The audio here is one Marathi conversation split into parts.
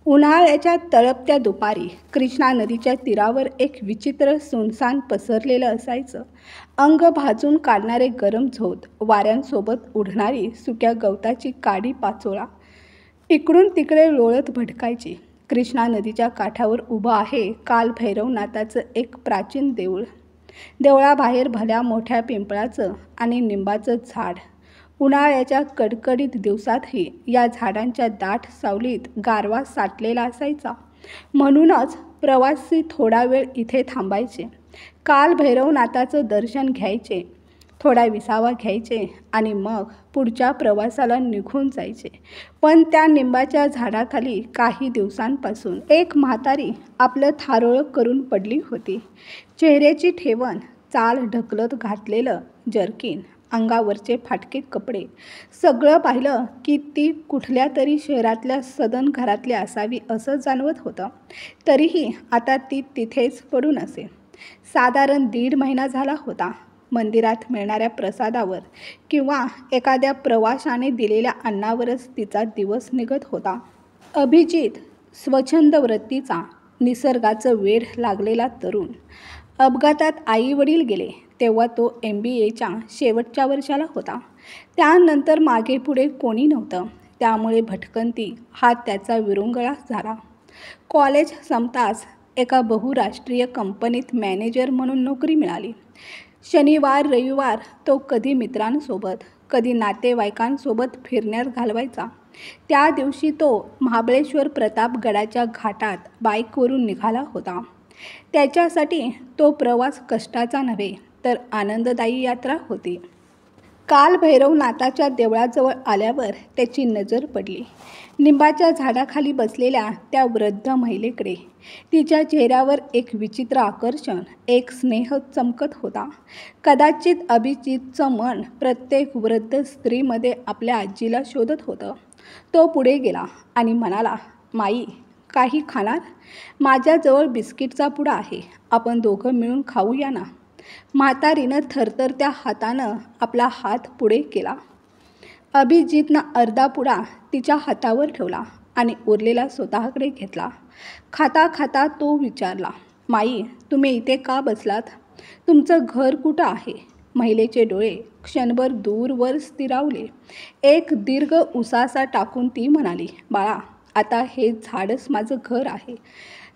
उन्हाळ्याच्या तळपत्या दुपारी कृष्णा नदीच्या तीरावर एक विचित्र सुनसान पसरलेलं असायचं. अंग भाजून काढणारे गरम झोत, वाऱ्यांसोबत उडणारी सुक्या गवताची काडी पाचोळा इकडून तिकडे लोळत भटकायची. कृष्णा नदीच्या काठावर उभं आहे कालभैरवनाथाचं एक प्राचीन देऊळ. देवळाबाहेर भल्या मोठ्या पिंपळाचं आणि निंबाचं झाड. उन्हाळ्याच्या कडकडीत दिवसातही या झाडांच्या दाट सावलीत गारवा साठलेला असायचा. म्हणूनच प्रवासी थोडा वेळ इथे थांबायचे, कालभैरवनाथाचं दर्शन घ्यायचे, थोडा विसावा घ्यायचे आणि मग पुढच्या प्रवासाला निघून जायचे. पण त्या निंबाच्या झाडाखाली काही दिवसांपासून एक म्हातारी आपलं थारोळं करून पडली होती. चेहऱ्याची ठेवण, चाल ढकलत घातलेलं जर्किन, अंगावरचे फाटके कपडे, सगळं पाहिलं की ती कुठल्या तरी शहरातल्या सदन घरातली असावी असं जाणवत होतं. तरीही आता ती तिथेच पडून असे. साधारण 1.5 महिना झाला होता. मंदिरात मिळणाऱ्या प्रसादावर किंवा एखाद्या प्रवाशाने दिलेल्या अन्नावरच तिचा दिवस निघत होता. अभिजित स्वच्छंद वृत्तीचा, निसर्गाचं वेड लागलेला तरुण. अपघातात आई वडील गेले तेव्हा तो MBAच्या शेवटच्या वर्षाला होता. त्यानंतर मागे पुढे कोणी नव्हतं, त्यामुळे भटकंती हा त्याचा विरंगुळा झाला. कॉलेज संपताच एका बहुराष्ट्रीय कंपनीत मॅनेजर म्हणून नोकरी मिळाली. शनिवार रविवार तो कधी मित्रांसोबत, कधी नातेवाईकांसोबत फिरण्यात घालवायचा. त्या दिवशी तो महाबळेश्वर प्रतापगडाच्या घाटात बाईकवरून निघाला होता. त्याच्यासाठी तो प्रवास कष्टाचा नव्हे तर आनंददायी यात्रा होती. कालभैरवनाथाच्या देवळाजवळ आल्यावर त्याची नजर पडली निंबाच्या झाडाखाली बसलेल्या त्या वृद्ध महिलेकडे. तिच्या चेहऱ्यावर एक विचित्र आकर्षण, एक स्नेह चमकत होता. कदाचित अभिजितचं मन प्रत्येक वृद्ध स्त्रीमध्ये आपल्या आजीला शोधत होतं. तो पुढे गेला आणि म्हणाला, माई, काही खाणार? माझ्याजवळ बिस्किटचा पुडा आहे, आपण दोघं मिळून खाऊया ना. म्हातारीनं थरथरत्या हातानं आपला हात पुढे केला. अभिजितनं अर्धा पुडा तिच्या हातावर ठेवला आणि उरलेला स्वतःकडे घेतला. खाता खाता तो विचारला, माई, तुम्ही इथे का बसलात? तुमचं घर कुठं आहे? महिलेचे डोळे क्षणभर दूरवर स्थिरावले. एक दीर्घ उसासा टाकून ती म्हणाली, बाळा, आता हे झाडच माझं घर आहे.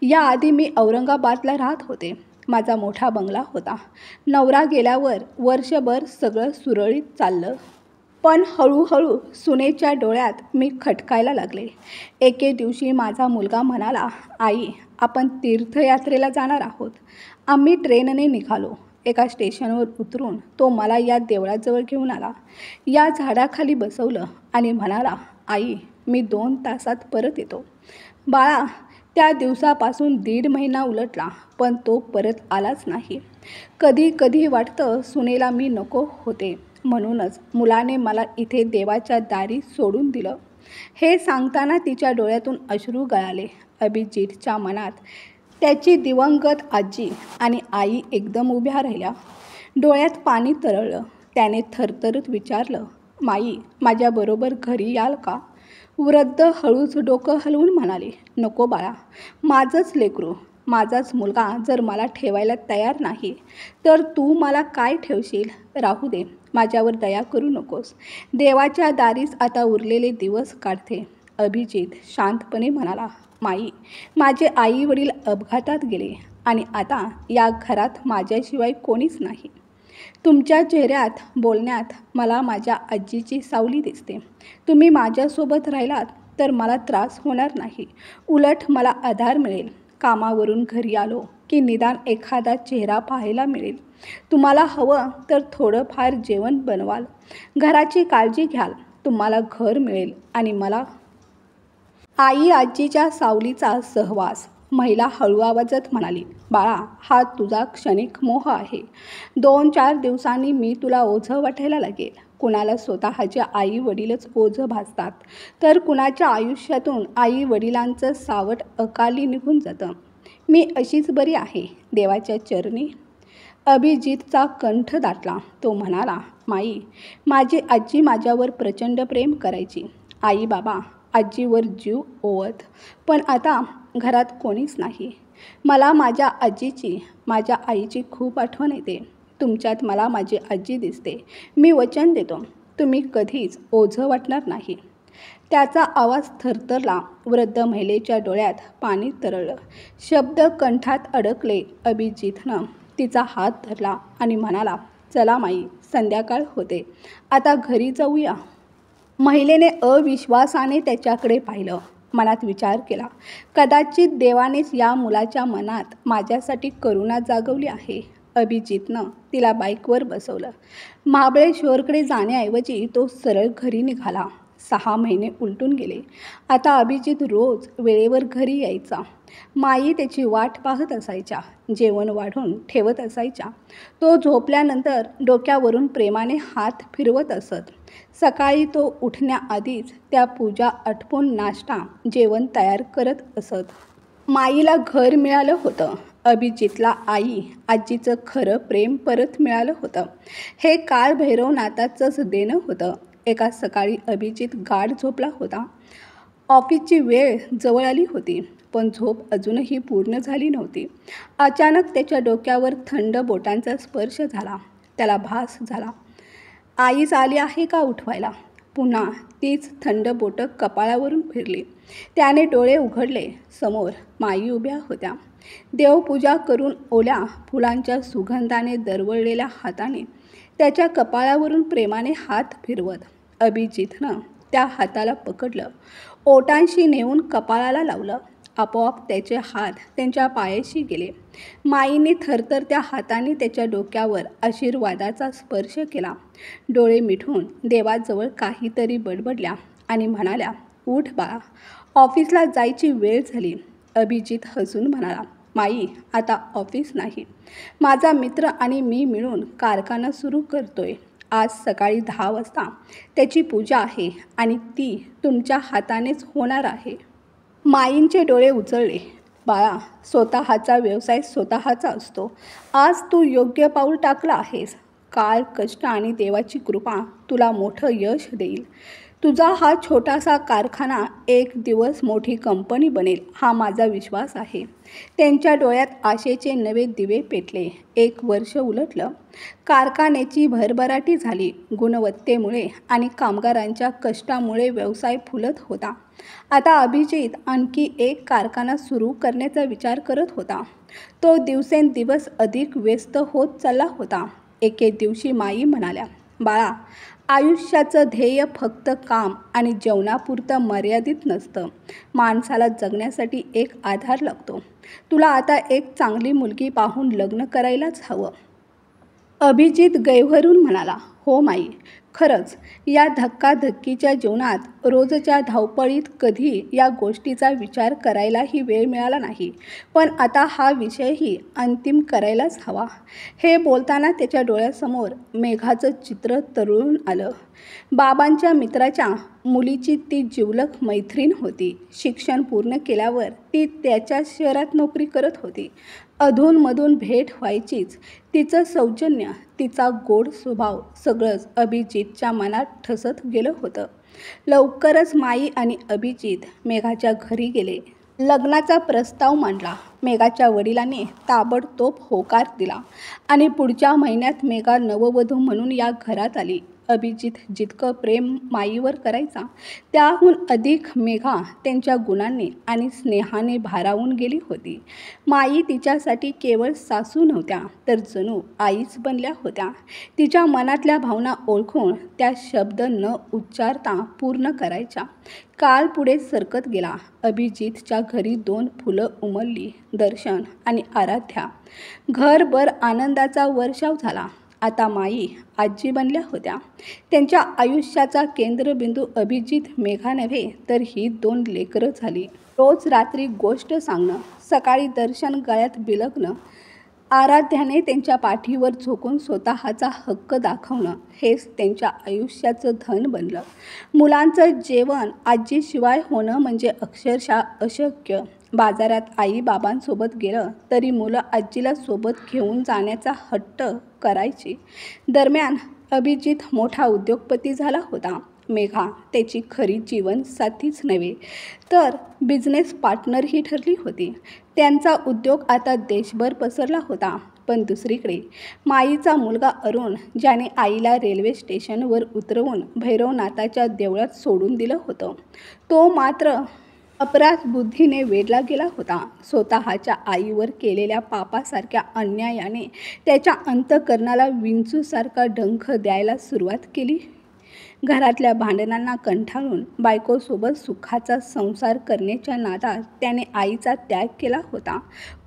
याआधी मी औरंगाबादला राहत होते. माझा मोठा बंगला होता. नवरा गेल्यावर वर्षभर सगळं सुरळीत चाललं. पण हळूहळू सुनेच्या डोळ्यात मी खटकायला लागले. एके दिवशी माझा मुलगा म्हणाला, आई, आपण तीर्थयात्रेला जाणार आहोत. आम्ही ट्रेनने निघालो. एका स्टेशनवर उतरून तो मला या देवळाजवळ घेऊन आला. या झाडाखाली बसवलं आणि म्हणाला, आई, मी 2 तासात परत येतो. बाळा, त्या दिवसापासून 1.5 महिना उलटला, पण तो परत आलाच नाही. कधी कधी वाटतं सुनेला मी नको होते, म्हणूनच मुलाने मला इथे देवाच्या दारी सोडून दिलं. हे सांगताना तिच्या डोळ्यातून अश्रू गळाले. अभिजितच्या मनात त्याची दिवंगत आजी आणि आई एकदम उभ्या राहिल्या. डोळ्यात पाणी तरळलं. त्याने थरथरत विचारलं, माई, माझ्याबरोबर घरी याल का? वृद्ध हळूच डोकं हलवून म्हणाली, नको बाळा, माझंच लेकरू, माझाच मुलगा जर मला ठेवायला तयार नाही तर तू मला काय ठेवशील? राहू दे, माझ्यावर दया करू नकोस. देवाच्या दारीस आता उरलेले दिवस काढते. अभिजित शांतपणे म्हणाला, माई, माझे आई वडील अपघातात गेले आणि आता या घरात माझ्याशिवाय कोणीच नाही. तुमच्या चेहऱ्यात, बोलण्यात मला माझ्या आजीची सावली दिसते. तुम्ही माझ्यासोबत राहिलात तर मला त्रास होणार नाही. उलट मला आधार मिळेल. कामावरून घरी आलो की निदान एखादा चेहरा पाहायला मिळेल. तुम्हाला हवं तर थोडंफार जेवण बनवाल. घराची काळजी घ्याल. तुम्हाला घर मिळेल आणि मला आई आजीच्या सावलीचा सहवास. महिला हळू आवाजात म्हणाली, बाळा, हा तुझा क्षणिक मोह आहे. 2-4 दिवसांनी मी तुला ओझं वाटायला लागेल. कुणाला स्वतःचे आई वडीलच ओझं भासतात, तर कुणाच्या आयुष्यातून आई वडिलांचं सावट अकाली निघून जातं. मी अशीच बरी आहे, देवाच्या चरणी. अभिजितचा कंठ दाटला. तो म्हणाला, माई, माझी आजी माझ्यावर प्रचंड प्रेम करायची. आई बाबा आजीवर जीव ओवत. पण आता घरात कोणीच नाही. मला माझ्या आजीची, माझ्या आईची खूप आठवण येते. तुमच्यात मला माझी आजी दिसते. मी वचन देतो, तुम्ही कधीच ओझं वाटणार नाही. त्याचा आवाज थरथरला. वृद्ध महिलेच्या डोळ्यात पाणी तरळलं. शब्द कंठात अडकले. अभिजितनं तिचा हात धरला आणि म्हणाला, चला माई, संध्याकाळ होते. आता घरी जाऊया. महिलेने अविश्वासाने त्याच्याकडे पाहिलं. मनात विचार केला, कदाचित देवानेच या मुलाच्या मनात माझ्यासाठी करुणा जागवली आहे. अभिजितनं तिला बाईकवर बसवलं. महाबळेश्वरकडे जाण्याऐवजी तो सरळ घरी निघाला. 6 महिने उलटून गेले. आता अभिजित रोज वेळेवर घरी यायचा. माई त्याची वाट पाहत असायच्या. जेवण वाढून ठेवत असायच्या. तो झोपल्यानंतर डोक्यावरून प्रेमाने हात फिरवत असत. सकाळी तो उठण्याआधीच त्या पूजा आटपून नाश्ता, जेवण तयार करत असत. माईला घर मिळालं होतं. अभिजितला आई, आजीचं खरं प्रेम परत मिळालं होतं. हे काळभैरव नाताचंच देणं होतं. एका सकाळी अभिजित गाढ झोपला होता. ऑफिसची वेळ जवळ आली होती, पण झोप अजूनही पूर्ण झाली नव्हती. अचानक त्याच्या डोक्यावर थंड बोटांचा स्पर्श झाला. त्याला भास झाला, आईच आली आहे का उठवायला. पुन्हा तीच थंड बोटं कपाळावरून फिरली. त्याने डोळे उघडले. समोर माई उभ्या होत्या. देवपूजा करून ओल्या फुलांच्या सुगंधाने दरवळलेल्या हाताने त्याच्या कपाळावरून प्रेमाने हात फिरवत अभिजितनं त्या हाताला पकडलं. ओटांशी नेऊन कपाळाला लावलं. आपोआप त्याचे हात त्यांच्या पायाशी गेले. माईने थरथरत्या हाताने त्याच्या डोक्यावर आशीर्वादाचा स्पर्श केला. डोळे मिटून देवाजवळ काहीतरी बडबडल्या आणि म्हणाल्या, उठ बाळा, ऑफिसला जायची वेळ झाली. अभिजित हसून म्हणाला, माई, आता ऑफिस नाही. माझा मित्र आणि मी मिळून कारखाना सुरू करतोय. आज सकाळी 10 वाजता त्याची पूजा आहे आणि ती तुमच्या हातानेच होणार आहे. माईंचे डोळे उजळले. बाळा, स्वतःचा व्यवसाय स्वतःचा असतो. आज तू योग्य पाऊल टाकलं आहेस. काळ, कष्ट आणि देवाची कृपा तुला मोठं यश देईल. तुझा हा छोटासा कारखाना एक दिवस मोठी कंपनी बनेल, हा माझा विश्वास आहे. त्यांच्या डोळ्यात आशेचे नवे दिवे पेटले. 1 वर्ष उलटलं. कारखान्याची भरभराटी झाली. गुणवत्तेमुळे आणि कामगारांच्या कष्टामुळे व्यवसाय फुलत होता. आता अभिजित आणखी एक कारखाना सुरू करण्याचा विचार करत होता. तो दिवसेंदिवस अधिक व्यस्त होत चालला होता. एके दिवशी माई म्हणाल्या, बाळा, आयुष्याचं ध्येय फक्त काम आणि जेवणापुरतं मर्यादित नसतं. माणसाला जगण्यासाठी एक आधार लागतो. तुला आता एक चांगली मुलगी पाहून लग्न करायलाच हवं. अभिजित गैरभरून म्हणाला, हो माई, खरंच या धक्काधक्कीच्या जीवनात, रोजच्या धावपळीत कधी या गोष्टीचा विचार करायलाही वेळ मिळाला नाही. पण आता हा विषयही अंतिम करायलाच हवा. हे बोलताना त्याच्या डोळ्यासमोर मेघाचं चित्र तरळून आलं. बाबांच्या मित्राच्या मुलीची ती जिवलग मैत्रीण होती. शिक्षण पूर्ण केल्यावर ती त्याच्याच शहरात नोकरी करत होती. अधूनमधून भेट व्हायचीच. तिचं सौजन्य, तिचा गोड स्वभाव, सगळंच अभिजितच्या मनात ठसत गेलं होतं. लवकरच माई आणि अभिजित मेघाच्या घरी गेले. लग्नाचा प्रस्ताव मांडला. मेघाच्या वडिलांनी ताबडतोब होकार दिला आणि पुढच्या महिन्यात मेघा नववधू म्हणून या घरात आली. अभिजित जितकं प्रेम माईवर करायचा, त्याहून अधिक मेघा त्यांच्या गुणांनी आणि स्नेहाने भारावून गेली होती. माई तिच्यासाठी केवळ सासू नव्हत्या, तर जणू आईच बनल्या होत्या. तिच्या मनातल्या भावना ओळखून त्या शब्द न उच्चारता पूर्ण करायच्या. काळ पुढे सरकत गेला. अभिजितच्या घरी 2 फुलं उमलली, दर्शन आणि आराध्या. घरभर आनंदाचा वर्षाव झाला. आता माई आजी बनल्या होत्या. त्यांच्या आयुष्याचा केंद्रबिंदू अभिजित, मेघा नव्हे, तर ही 2 लेकरं झाली. रोज रात्री गोष्ट सांगणं, सकाळी दर्शन गळ्यात बिलगणं, आराध्याने त्यांच्या पाठीवर झोकून स्वतःचा हक्क दाखवणं, हेच त्यांच्या आयुष्याचं धन बनलं. मुलांचं जेवण आजीशिवाय होणं म्हणजे अक्षरशः अशक्य. बाजारात आई बाबांसोबत गेलं तरी मुलं आजीला सोबत घेऊन जाण्याचा हट्ट करायची. दरम्यान अभिजित मोठा उद्योगपती झाला होता. मेघा त्याची खरी जीवनसाथीच नव्हे तर बिझनेस पार्टनरही ठरली होती. त्यांचा उद्योग आता देशभर पसरला होता. पण दुसरीकडे माईचा मुलगा अरुण, ज्याने आईला रेल्वे स्टेशनवर उतरवून भैरवनाथाच्या देवळात सोडून दिलं होतं, तो मात्र अपराध बुद्धीने वेढला गेला होता. स्वतःच्या आईवर केलेल्या पापासारख्या अन्यायाने त्याच्या अंतःकरणाला विंचूसारखा डंख द्यायला सुरुवात केली. घरातल्या भांडणांना कंटाळून बायकोसोबत सुखाचा संसार करण्याच्या नादात त्याने आईचा त्याग केला होता.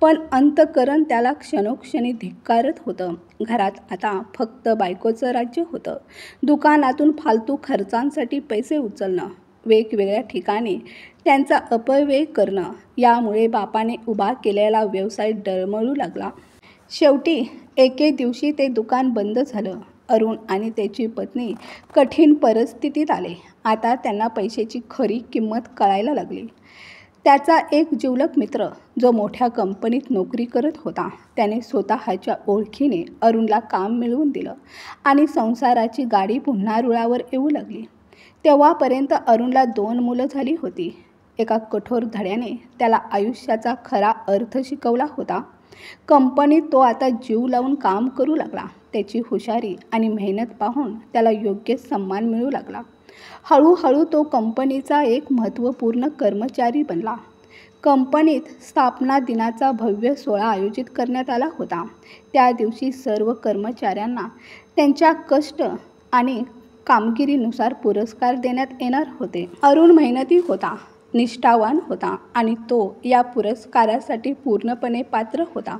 पण अंतःकरण त्याला क्षणोक्षणी धिक्कारत होतं. घरात आता फक्त बायकोचं राज्य होतं. दुकानातून फालतू खर्चांसाठी पैसे उचलणं, वेगवेगळ्या ठिकाणी त्यांचा अपव्यय करणं, यामुळे बापाने उभा केलेला व्यवसाय डळमळू लागला. शेवटी एके दिवशी ते दुकान बंद झालं. अरुण आणि त्याची पत्नी कठीण परिस्थितीत आले. आता त्यांना पैशाची खरी किंमत कळायला लागली. त्याचा एक जिवलग मित्र, जो मोठ्या कंपनीत नोकरी करत होता, त्याने स्वतःच्या ओळखीने अरुणला काम मिळवून दिलं आणि संसाराची गाडी पुन्हा रुळावर येऊ लागली. तेव्हापर्यंत अरुणला 2 मुलं झाली होती. एका कठोर धड्याने त्याला आयुष्याचा खरा अर्थ शिकवला होता. कंपनीत तो आता जीव लावून काम करू लागला. त्याची हुशारी आणि मेहनत पाहून त्याला योग्य सन्मान मिळू लागला. हळूहळू तो कंपनीचा एक महत्त्वपूर्ण कर्मचारी बनला. कंपनीत स्थापना दिनाचा भव्य सोहळा आयोजित करण्यात आला होता. त्या दिवशी सर्व कर्मचाऱ्यांना त्यांच्या कष्ट आणि कामगिरीनुसार पुरस्कार देण्यात येणार होते. अरुण मेहनती होता, निष्ठावान होता आणि तो या पुरस्कारासाठी पूर्णपणे पात्र होता.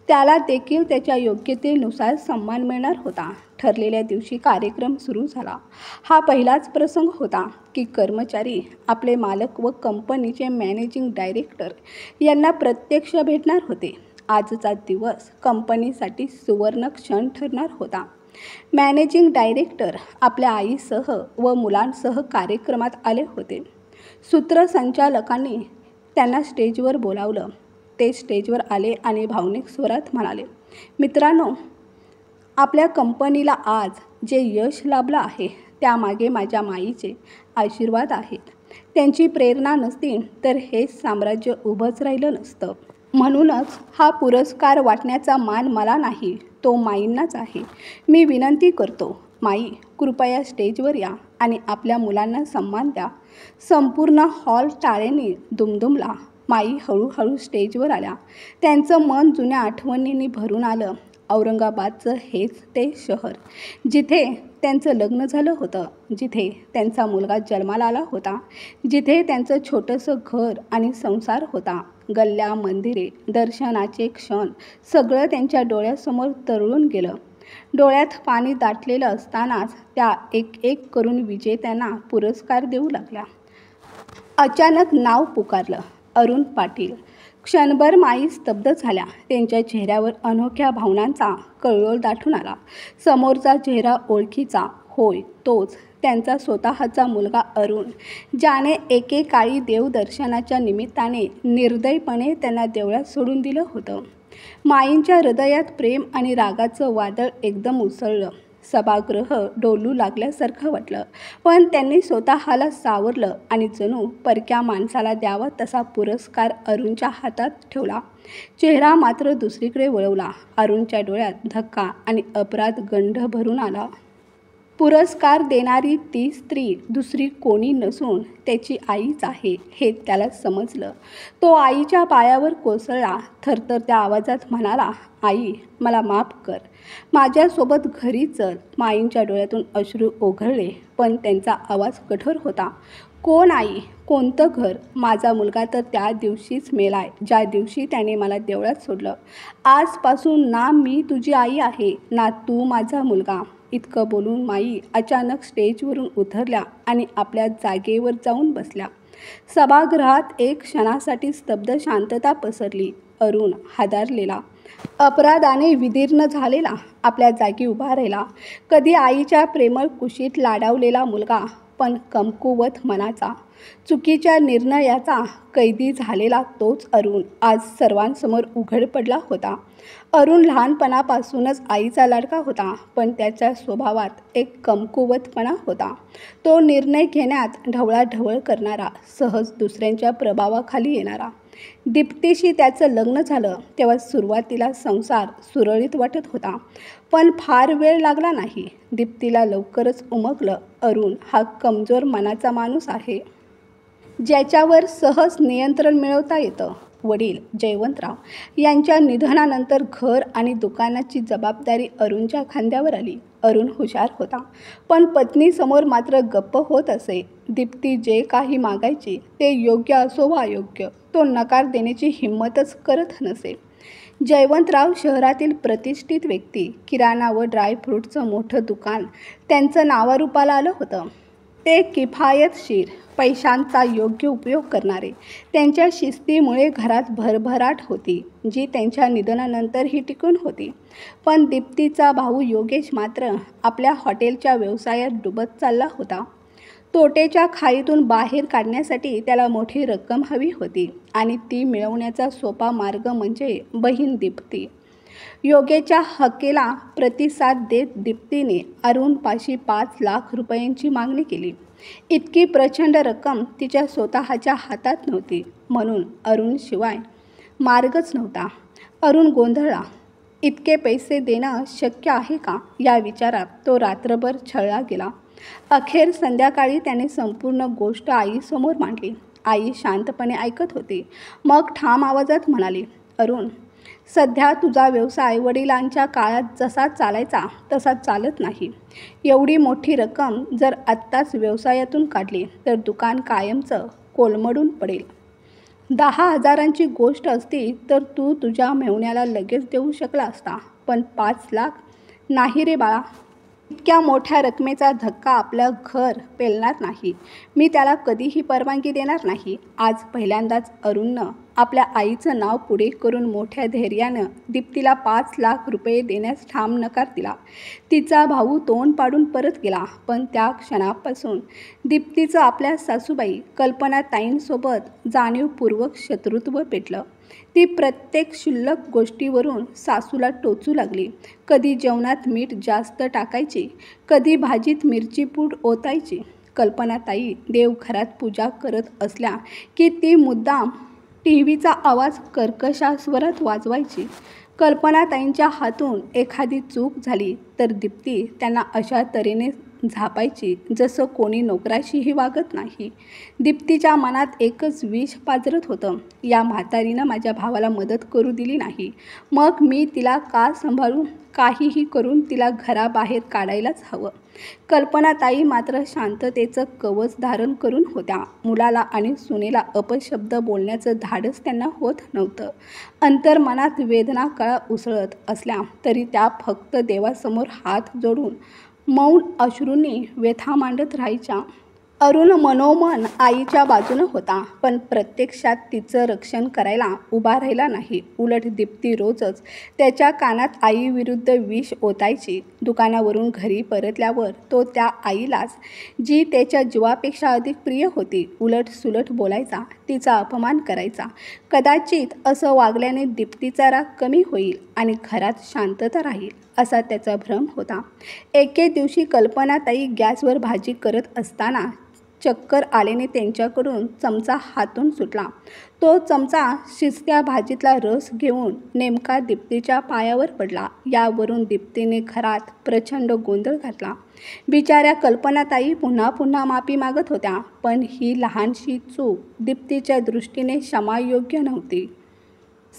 त्याला देखील त्याच्या योग्यतेनुसार सन्मान मिळणार होता. ठरलेल्या दिवशी कार्यक्रम सुरू झाला. हा पहिलाच प्रसंग होता की कर्मचारी आपले मालक व कंपनीचे मॅनेजिंग डायरेक्टर यांना प्रत्यक्ष भेटणार होते. आजचा दिवस कंपनीसाठी सुवर्ण क्षण ठरणार होता. मॅनेजिंग डायरेक्टर आपल्या आईसह व मुलांसह कार्यक्रमात आले होते. सूत्रसंचालकांनी त्यांना स्टेजवर बोलावलं. ते स्टेजवर आले आणि भावनिक स्वरात म्हणाले, मित्रांनो, आपल्या कंपनीला आज जे यश लाभलं आहे त्यामागे माझ्या माईचे आशीर्वाद आहेत. त्यांची प्रेरणा नसती तर हे साम्राज्य उभंच राहिलं नसतं. म्हणूनच हा पुरस्कार वाटण्याचा मान मला नाही, तो माईंनाच आहे. मी विनंती करतो, माई, कृपया स्टेजवर या आणि आपल्या मुलांना सन्मान द्या. संपूर्ण हॉल टाळ्यांनी दुमदुमला. माई हळूहळू स्टेजवर आल्या. त्यांचं मन जुन्या आठवणींनी भरून आलं. औरंगाबादचं हेच ते शहर, जिथे त्यांचं लग्न झालं होतं, जिथे त्यांचा मुलगा जन्माला आला होता, जिथे त्यांचं छोटंसं घर आणि संसार होता. गल्ल्या, मंदिरे, दर्शनाचे क्षण सगळं त्यांच्या डोळ्यासमोर तरळून गेलं. डोळ्यात पाणी दाटलेलं असतानाच त्या एक एक करून विजेत्यांना पुरस्कार देऊ लागल्या. अचानक नाव पुकारलं, अरुण पाटील. क्षणभर माई स्तब्ध झाल्या. त्यांच्या चेहऱ्यावर अनोख्या भावनांचा कल्लोळ दाटून आला. समोरचा चेहरा ओळखीचा. होय, तोच त्यांचा स्वतःचा मुलगा अरुण, ज्याने एकेकाळी देवदर्शनाच्या निमित्ताने निर्दयपणे त्यांना देवळात सोडून दिलं होतं. माईंच्या हृदयात प्रेम आणि रागाचं वादळ एकदम उसळलं. सभागृह डोलू लागल्यासारखं वाटलं. पण त्यांनी स्वतःला सावरलं आणि जणू परक्या माणसाला द्यावा तसा पुरस्कार अरुणच्या हातात ठेवला. चेहरा मात्र दुसरीकडे वळवला. अरुणच्या डोळ्यात धक्का आणि अपराध गंध भरून आला. पुरस्कार देणारी ती स्त्री दुसरी कोणी नसून त्याची आईच आहे हे त्याला समजलं. तो आईच्या पायावर कोसळला. थरथरत्या आवाजात म्हणाला, आई, मला माफ कर. माझ्यासोबत घरी चल. माईंच्या डोळ्यातून अश्रू ओघळले, पण त्यांचा आवाज कठोर होता. कोण आई? कोणतं घर? माझा मुलगा तर त्या दिवशीच मेलाय, ज्या दिवशी त्याने मला देवळात सोडलं. आजपासून ना मी तुझी आई आहे, ना तू माझा मुलगा. इतकं बोलून माई अचानक स्टेजवरून उतरल्या आणि आपल्या जागेवर जाऊन बसल्या. सभागृहात एक क्षणासाठी स्तब्ध शांतता पसरली. अरुण हादरलेला, अपराधाने विदीर्ण झालेला आपल्या जागी उभा राहिला. कधी आईच्या प्रेमळ कुशीत लाडावलेला मुलगा पण कमकुवत मनाचा, चुकीच्या निर्णयाचा कैदी झालेला तोच अरुण आज सर्वांसमोर उघड पडला होता. अरुण लहानपणापासूनच आईचा लाडका होता, पण त्याच्या स्वभावात एक कमकुवतपणा होता. तो निर्णय घेण्यात ढवळाढवळ करणारा, सहज दुसऱ्यांच्या प्रभावाखाली येणारा. दीप्तीशी त्याचं लग्न झालं तेव्हा सुरुवातीला संसार सुरळीत वाटत होता, पण फार वेळ लागला नाही. दीप्तीला लवकरच उमगलं, अरुण हा कमजोर मनाचा माणूस आहे, ज्याच्यावर सहज नियंत्रण मिळवता येतं. वडील जयवंतराव यांच्या निधनानंतर घर आणि दुकानाची जबाबदारी अरुणच्या खांद्यावर आली. अरुण हुशार होता, पण पत्नीसमोर मात्र गप्प होत असे. दीप्ती जे काही मागायची ते योग्य असो वा अयोग्य, तो नकार देण्याची हिंमतच करत नसे. जयवंतराव शहरातील प्रतिष्ठित व्यक्ती, किराणा व ड्रायफ्रूटचं मोठं दुकान त्यांचं नावारूपाला आलं होतं. ते किफायतशीर, पैशांचा योग्य उपयोग करणारे. त्यांच्या शिस्तीमुळे घरात भरभराट होती, जी त्यांच्या निधनानंतरही टिकून होती. पण दीप्तीचा भाऊ योगेश मात्र आपल्या हॉटेलच्या व्यवसायात डुबत चालला होता. तोटेच्या खाईतून बाहेर काढण्यासाठी त्याला मोठी रक्कम हवी होती आणि ती मिळवण्याचा सोपा मार्ग म्हणजे बहीण दीप्ती. योगेशच्या हकेला प्रतिसाद देत दीप्तीने अरुणपाशी 5 लाख रुपयांची मागणी केली. इतकी प्रचंड रक्कम तिच्या स्वतःच्या हातात नव्हती, म्हणून अरुणशिवाय मार्गच नव्हता. अरुण गोंधळला. इतके पैसे देणं शक्य आहे का, या विचारात तो रात्रभर छळला गेला. अखेर संध्याकाळी त्याने संपूर्ण गोष्ट आईसमोर मांडली. आई शांतपणे ऐकत होती. मग ठाम आवाजात म्हणाली, अरुण, सध्या तुझा व्यवसाय वडिलांच्या काळात जसा चालायचा तसा चालत नाही. एवढी मोठी रक्कम जर आत्ताच व्यवसायातून काढली तर दुकान कायमचं कोलमडून पडेल. 10,000ची गोष्ट असती तर तू तुझ्या मेहुण्याला लगेच देऊ शकला असता, पण 5 लाख नाही रे बाळा. इतक्या मोठ्या रकमेचा धक्का आपलं घर पेलणार नाही. मी त्याला कधीही परवानगी देणार नाही. आज पहिल्यांदाच अरुणनं आपल्या आईचं नाव पुढे करून मोठ्या धैर्यानं दीप्तीला 5 लाख रुपये देण्यास ठाम नकार दिला. तिचा भाऊ तोंड पाडून परत गेला, पण त्या क्षणापासून दीप्तीचं आपल्या सासूबाई कल्पनाताईंसोबत जाणीवपूर्वक शत्रुत्व पेटलं. ती प्रत्येक क्षुल्लक गोष्टीवरून सासूला टोचू लागली. कधी जेवणात मीठ जास्त टाकायची, कधी भाजीत मिरची पूड ओतायची. कल्पनाताई देवघरात पूजा करत असल्या की ती मुद्दाम टीव्हीचा आवाज कर्कश स्वरात वाजवायची. कल्पनाताईंच्या हातून एखादी चूक झाली तर दीप्ती त्यांना अशा तऱ्हेने झापायची जसं कोणी नोकराशीही वागत नाही. दीप्तीच्या मनात एकच विष पाजरत होतं, या म्हातारीनं माझ्या भावाला मदत करू दिली नाही, मग मी तिला का सांभाळू. काहीही करून तिला घराबाहेर काढायलाच हवं. कल्पनाताई मात्र शांततेचं कवच धारण करून होत्या. मुलाला आणि सुनेला अपशब्द बोलण्याचं धाडस त्यांना होत नव्हतं. अंतर्मनात वेदना कळा उसळत असल्या तरी त्या फक्त देवासमोर हात जोडून मौन अश्रूंनी व्यथा मांडत राहायच्या. अरुण मनोमन आईच्या बाजूनं होता, पण प्रत्यक्षात तिचं रक्षण करायला उभा राहिला नाही. उलट दीप्ती रोजच त्याच्या कानात आईविरुद्ध विष ओतायची. दुकानावरून घरी परतल्यावर तो त्या आईलाच, जी त्याच्या जीवापेक्षा अधिक प्रिय होती, उलट बोलायचा, तिचा अपमान करायचा. कदाचित असं वागल्याने दीप्तीचा राग कमी होईल आणि घरात शांतता राहील, असा त्याचा भ्रम होता. एके दिवशी कल्पनाताई गॅसवर भाजी करत असताना चक्कर आल्याने त्यांच्याकडून चमचा हातून सुटला. तो चमचा शिजत्या भाजीतला रस घेऊन नेमका दीप्तीच्या पायावर पडला. यावरून दीप्तीने घरात प्रचंड गोंधळ घातला. बिचाऱ्या कल्पनाताई पुन्हा पुन्हा माफी मागत होत्या, पण ही लहानशी चूक दीप्तीच्या दृष्टीने क्षमायोग्य नव्हती.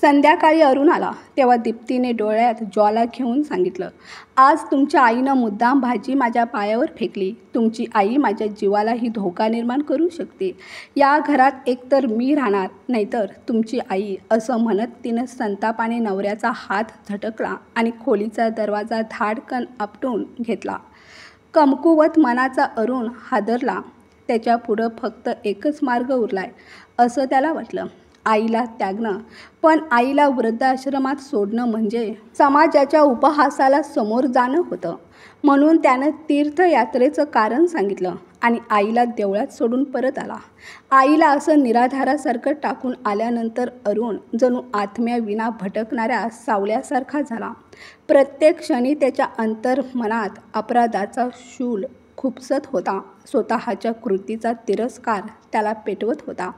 संध्याकाळी अरुण आला तेव्हा दीप्तीने डोळ्यात ज्वाला घेऊन सांगितलं, आज तुमच्या आईनं मुद्दाम भाजी माझ्या पायावर फेकली. तुमची आई माझ्या जीवालाही धोका निर्माण करू शकते. या घरात एकतर मी राहणार, नाहीतर तुमची आई, असं म्हणत तिनं संतापाने नवऱ्याचा हात झटकला आणि खोलीचा दरवाजा धाडकन आपटून घेतला. कमकुवत मनाचा अरुण हादरला. त्याच्या पुढं फक्त एकच मार्ग उरलाय असं त्याला वाटलं, आईला त्यागणं. पण आईला वृद्धाश्रमात सोडणं म्हणजे समाजाच्या उपहासाला समोर जाणं होतं. म्हणून त्यानं तीर्थयात्रेचं कारण सांगितलं आणि आईला देवळात सोडून परत आला. आईला असं निराधारासारखं टाकून आल्यानंतर अरुण जणू आत्म्याविना भटकणाऱ्या सावल्यासारखा झाला. प्रत्येक क्षणी त्याच्या अंतर्मनात अपराधाचा शूल खुपसत होता. स्वतःच्या कृतीचा तिरस्कार त्याला पेटवत होता.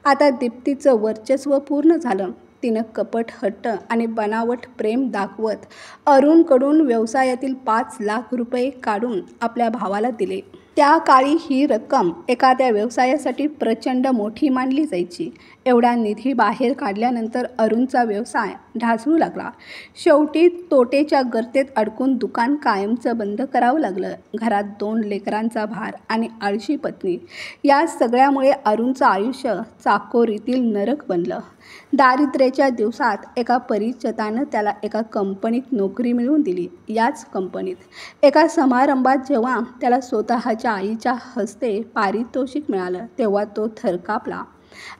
आता दीप्तीचं वर्चस्व पूर्ण झालं. तिनं कपट, हट्ट आणि बनावट प्रेम दाखवत अरुणकडून व्यवसायातील 5 लाख रुपये काढून आपल्या भावाला दिले. त्या काळी ही रक्कम एखाद्या व्यवसायासाठी प्रचंड मोठी मानली जायची. एवढा निधी बाहेर काढल्यानंतर अरुणचा व्यवसाय ढासळू लागला. शेवटी तोटेच्या गर्तेत अडकून दुकान कायमचं बंद करावं लागलं. घरात 2 लेकरांचा भार आणि आळशी पत्नी, या सगळ्यामुळे अरुणचं आयुष्य चाकोरीतील नरक बनलं. दारिद्र्याच्या दिवसात एका परिचितानं त्याला एका कंपनीत नोकरी मिळवून दिली. याच कंपनीत एका समारंभात जेव्हा त्याला स्वतःच्या आईच्या हस्ते पारितोषिक मिळालं तेव्हा तो थरकापला.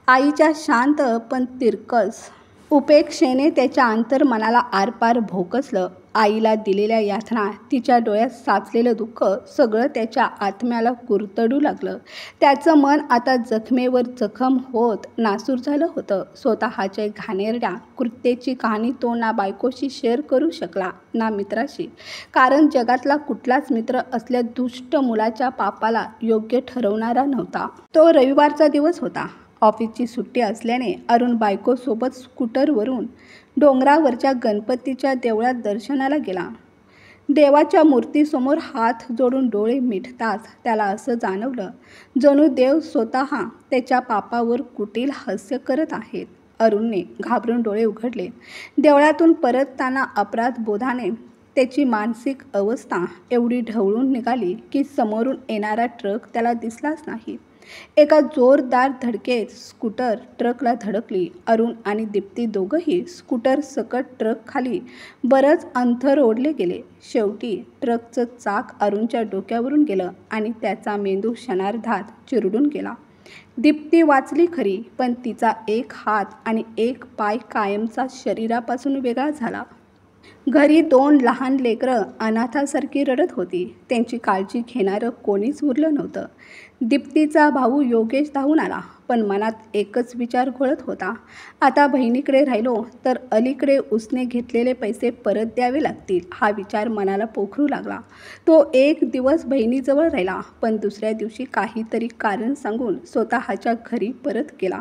आईच्या शांत पण तिरकस उपेक्षेने त्याच्या अंतर्मनाला आरपार भोकसलं. आईला दिलेल्या यातना, तिच्या डोळ्यात साचलेलं दुःख सगळं त्याच्या आत्म्याला कुरतडू लागलं. त्याचं मन आता जखमेवर जखम होत नासूर झालं होतं. स्वतःच्या घाणेरड्या कृत्याची कहाणी तो ना बायकोशी शेअर करू शकला ना मित्राशी, कारण जगातला कुठलाच मित्र असल्या दुष्ट मुलाच्या पापाला योग्य ठरवणारा नव्हता. तो रविवारचा दिवस होता. ऑफिसची सुट्टी असल्याने अरुण बायकोसोबत स्कूटरवरून डोंगरावरच्या गणपतीच्या देवळात दर्शनाला गेला. देवाच्या मूर्तीसमोर हात जोडून डोळे मिटताच त्याला असं जाणवलं जणू देव स्वतः त्याच्या पापावर कुटील हास्य करत आहेत. अरुणने घाबरून डोळे उघडले. देवळातून परतताना अपराधबोधाने त्याची मानसिक अवस्था एवढी ढवळून निघाली की समोरून येणारा ट्रक त्याला दिसलाच नाही. एका जोरदार धडकेत स्कूटर ट्रकला धडकली. अरुण आणि दीप्ती दोघंही स्कूटर सकट ट्रकखाली बरंच अंतर ओढले गेले. शेवटी ट्रकचं चाक अरुणच्या डोक्यावरून गेलं आणि त्याचा मेंदू क्षणार्धात चिरडून गेला. दीप्ती वाचली खरी, पण तिचा एक हात आणि एक पाय कायमचा शरीरापासून वेगळा झाला. घरी 2 लहान लेकरं अनाथासारखी रडत होती. त्यांची काळजी घेणारं कोणीच उरलं नव्हतं. दीप्तीचा भाऊ योगेश धावून आला, पण मनात एकच विचार घोळत होता. आता बहिणीकडे राहिलो तर अलीकडे उसने घेतलेले पैसे परत द्यावे लागतील, हा विचार मनाला पोखरू लागला. तो एक दिवस बहिणीजवळ राहिला, पण दुसऱ्या दिवशी काहीतरी कारण सांगून स्वतःच्या घरी परत गेला.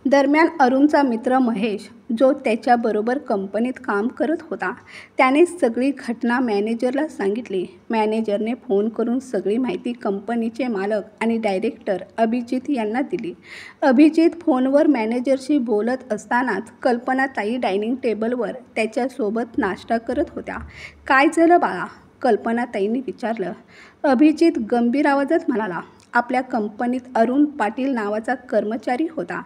दरम्यान अरुणचा मित्र महेश, जो त्याच्याबरोबर कंपनीत काम करत होता, त्याने सगळी घटना मॅनेजरला सांगितली. मॅनेजरने फोन करून सगळी माहिती कंपनीचे मालक आणि डायरेक्टर अभिजित यांना दिली. अभिजित फोनवर मॅनेजरशी बोलत असतानाच कल्पनाताई डायनिंग टेबलवर त्याच्यासोबत नाश्ता करत होत्या. काय झालं बाळा? कल्पनाताईंनी विचारलं. अभिजित गंभीर आवाजात म्हणाला, आपल्या कंपनीत अरुण पाटील नावाचा कर्मचारी होता,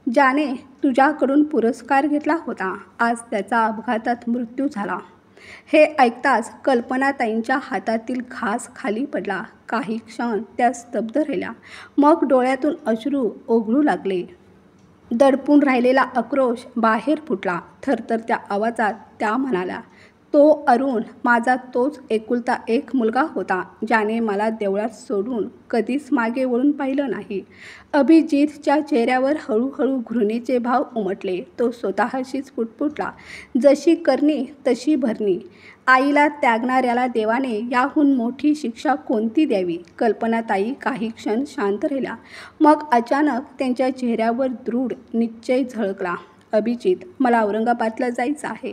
ज्याने तुझ्याकडून पुरस्कार घेतला होता. आज त्याचा अपघातात मृत्यू झाला. हे ऐकताच कल्पनाताईंच्या हातातील घास खाली पडला. काही क्षण त्या स्तब्ध राहिल्या. मग डोळ्यातून अश्रू ओघळू लागले. दडपून राहिलेला आक्रोश बाहेर फुटला. थरथरत्या आवाजात त्या म्हणाल्या, तो अरुण माझा तोच एकुलता एक मुलगा होता, ज्याने मला देवळात सोडून कधीच मागे वळून पाहिलं नाही. अभिजितच्या चेहऱ्यावर हळूहळू घृणेचे भाव उमटले. तो स्वतःशीच पुटपुटला, जशी करणी तशी भरणी. आईला त्यागणाऱ्याला देवाने याहून मोठी शिक्षा कोणती द्यावी? कल्पनाताई काही क्षण शांत राहिल्या. मग अचानक त्यांच्या चेहऱ्यावर दृढ निश्चय झळकला. अभिजित, मला औरंगाबादला जायचं आहे.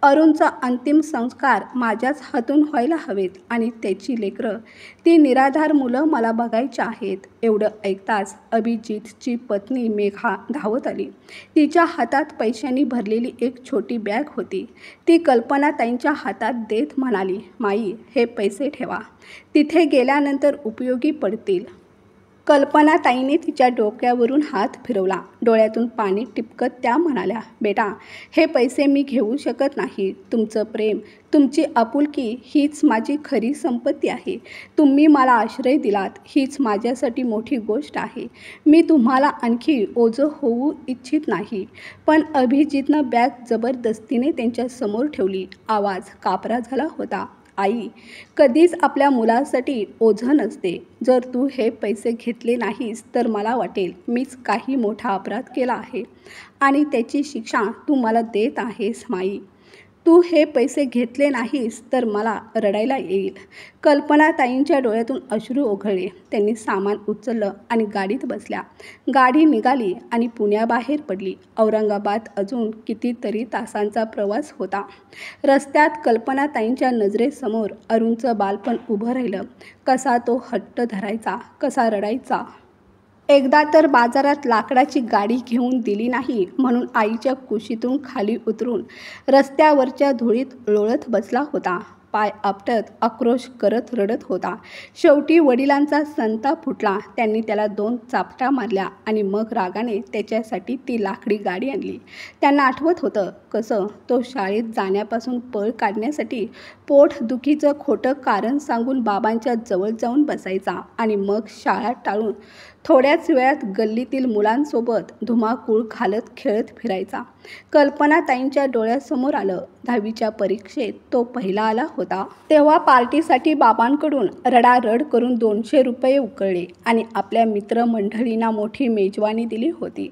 अरुणचा अंतिम संस्कार माझ्याच हातून व्हायला हवेत आणि त्याची लेकरं, ती निराधार मुलं मला बघायची आहेत. एवढं ऐकताच अभिजितची पत्नी मेघा धावत आली. तिच्या हातात पैशांनी भरलेली एक छोटी बॅग होती. ती कल्पनाताईंच्या हातात देत म्हणाली, माई, हे पैसे ठेवा, तिथे गेल्यानंतर उपयोगी पडतील. कल्पनाताईंनी तिच्या डोक्यावरून हात फिरवला. डोळ्यातून पाणी टिपकत त्या म्हणाल्या, बेटा, हे पैसे मी घेऊ शकत नाही. तुमचं प्रेम, तुमची आपुलकी हीच माझी खरी संपत्ती आहे. तुम्ही मला आश्रय दिलात, हीच माझ्यासाठी मोठी गोष्ट आहे. मी तुम्हाला आणखी ओझं होऊ इच्छित नाही. पण अभिजितनं बॅग जबरदस्तीने त्यांच्यासमोर ठेवली. आवाज कापरा झाला होता. आई कधीच आपल्या मुलासाठी ओझं नसते. जर तू हे पैसे घेतले नाहीस तर मला वाटेल मीच काही मोठा अपराध केला आहे आणि त्याची शिक्षा तू मला देत आहेस माई. तू हे पैसे घेतले नाहीस तर मला रडायला येईल. कल्पनाताईंच्या डोळ्यातून अश्रू ओघळले. त्यांनी सामान उचललं आणि गाडीत बसल्या. गाडी निघाली आणि पुण्याबाहेर पडली. औरंगाबाद अजून कितीतरी तासांचा प्रवास होता. रस्त्यात कल्पनाताईंच्या नजरेसमोर अरुणचं बालपण उभं राहिलं. कसा तो हट्ट धरायचा, कसा रडायचा. एकदा तर बाजारात लाकडाची गाडी घेऊन दिली नाही म्हणून आईच्या कुशीतून खाली उतरून रस्त्यावरच्या धुळीत लोळत बसला होता. पाय आपटत आक्रोश करत रडत होता. शेवटी वडिलांचा संताप फुटला. त्यांनी त्याला 2 चापटा मारल्या आणि मग रागाने त्याच्यासाठी ती लाकडी गाडी आणली. त्यांना आठवत होतं कसं तो शाळेत जाण्यापासून पळ काढण्यासाठी पोटदुखीचं खोटं कारण सांगून बाबांच्या जवळ जाऊन बसायचा आणि मग शाळा टाळून थोड्याच वेळात गल्लीतील मुलांसोबत धुमाकूळ घालत खेळत फिरायचा. कल्पनाताईंच्या डोळ्यासमोर आलं. 10वीच्या परीक्षेत तो पहिला आला होता. तेव्हा पार्टीसाठी बाबांकडून रडारड करून 200 रुपये उकळले आणि आपल्या मित्रमंडळींना मोठी मेजवानी दिली होती.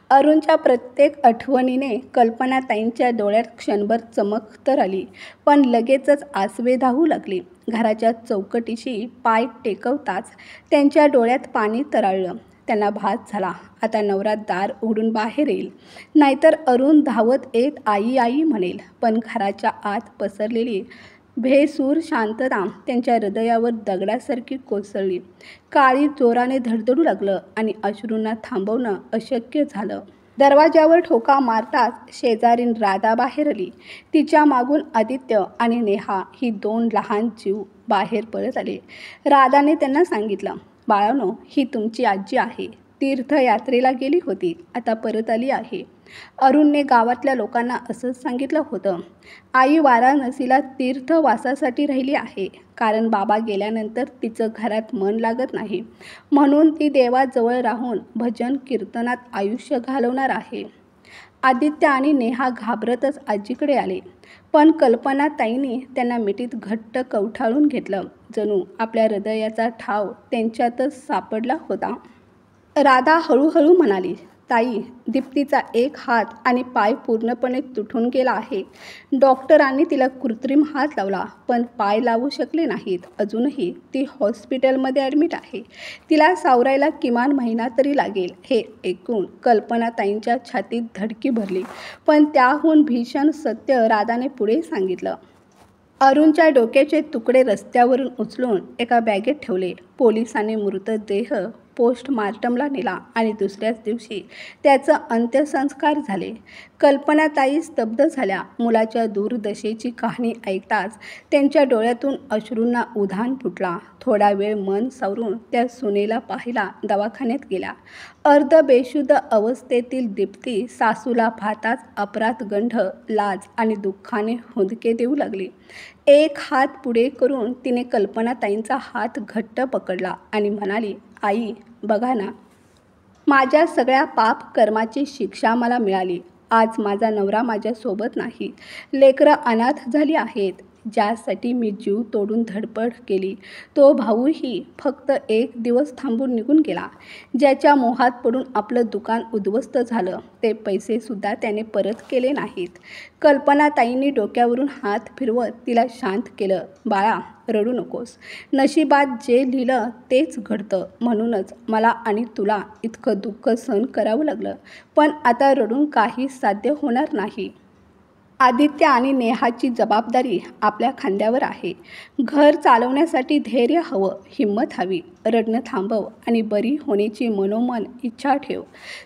अरुणच्या प्रत्येक आठवणीने कल्पनाताईंच्या डोळ्यात क्षणभर चमक तर आली, पण लगेचच आसवे धावू लागली. घराच्या चौकटीशी पाय टेकवताच त्यांच्या डोळ्यात पाणी तरळलं. त्यांना भास झाला आता नवरा दार उघडून बाहेर येईल, नाहीतर अरुण धावत येत आई आई म्हणेल. पण घराच्या आत पसरलेली भेसूर शांतता त्यांच्या हृदयावर दगडासारखी कोसळली. काळी जोराने धडधडू लागलं आणि अश्रूंना थांबवणं अशक्य झालं. दरवाजावर ठोका मारताच शेजारीण राधा बाहेर आली. तिच्या मागून आदित्य आणि नेहा ही 2 लहान जीव बाहेर पळत आले. राधाने त्यांना सांगितलं, बाळांनो, ही तुमची आजी आहे. तीर्थयात्रेला गेली होती, आता परत आली आहे. अरुणने गावातल्या लोकांना असंच सांगितलं होतं. आई वाराणसीला तीर्थवासासाठी राहिली आहे, कारण बाबा गेल्यानंतर तिचं घरात मन लागत नाही, म्हणून ती देवाजवळ राहून भजन कीर्तनात आयुष्य घालवणार आहे. आदित्य आणि नेहा घाबरतच आजीकडे आले, पण कल्पनाताईंनी त्यांना मिठीत घट्ट कवठाळून घेतलं. जणू आपल्या हृदयाचा ठाव त्यांच्यातच सापडला होता. राधा हळूहळू म्हणाली, ताई, दीप्तीचा एक हात आणि पाय पूर्णपणे तुटून गेला आहे. डॉक्टरांनी तिला कृत्रिम हात लावला, पण पाय लावू शकले नाहीत. अजूनही ती हॉस्पिटलमध्ये ॲडमिट आहे. तिला सावरायला किमान महिना तरी लागेल. हे ऐकून कल्पनाताईंच्या छातीत धडकी भरली, पण त्याहून भीषण सत्य राधाने पुढे सांगितलं. अरुणच्या डोक्याचे तुकडे रस्त्यावरून उचलून एका बॅगेत ठेवले. पोलिसांनी मृतदेह पोस्टमार्टमला नेला आणि दुसऱ्याच दिवशी त्याचं अंत्यसंस्कार झाले. कल्पनाताई स्तब्ध झाल्या. मुलाच्या दूरदशेची कहाणी ऐकताच त्यांच्या डोळ्यातून अश्रूंना उधाण फुटला. थोडा वेळ मन सावरून त्या सुनेला पाहायला दवाखान्यात गेल्या. अर्धबेशुद्ध अवस्थेतील दीप्ती सासूला पाहताच अपराधगंध, लाज आणि दुःखाने हुंदके देऊ लागली. एक हात पुढे करून तिने कल्पनाताईंचा हात घट्ट पकडला आणि म्हणाली, आई, बघा ना, माझ्या सगळ्या पाप कर्माची शिक्षा मला मिळाली. आज माझा नवरा माझ्यासोबत नाही. लेकरं अनाथ झाली आहेत. ज्यासाठी मी जीव तोडून धडपड केली, तो भाऊही फक्त 1 दिवस थांबून निघून गेला. ज्याच्या मोहात पडून आपलं दुकान उद्ध्वस्त झालं, ते पैसेसुद्धा त्याने परत केले नाहीत. कल्पनाताईंनी डोक्यावरून हात फिरवत तिला शांत केलं. बाळा, रडू नकोस. नशिबात जे लिहिलं तेच घडतं. म्हणूनच मला आणि तुला इतकं दुःख सहन करावं लागलं. पण आता रडून काही साध्य होणार नाही. आदित्य आणि नेहाची जबाबदारी आपल्या खांद्यावर आहे. घर चालवण्यासाठी धैर्य हवं, हिंमत हवी. रडणं थांबव आणि बरी होण्याची मनोमन इच्छा ठेव.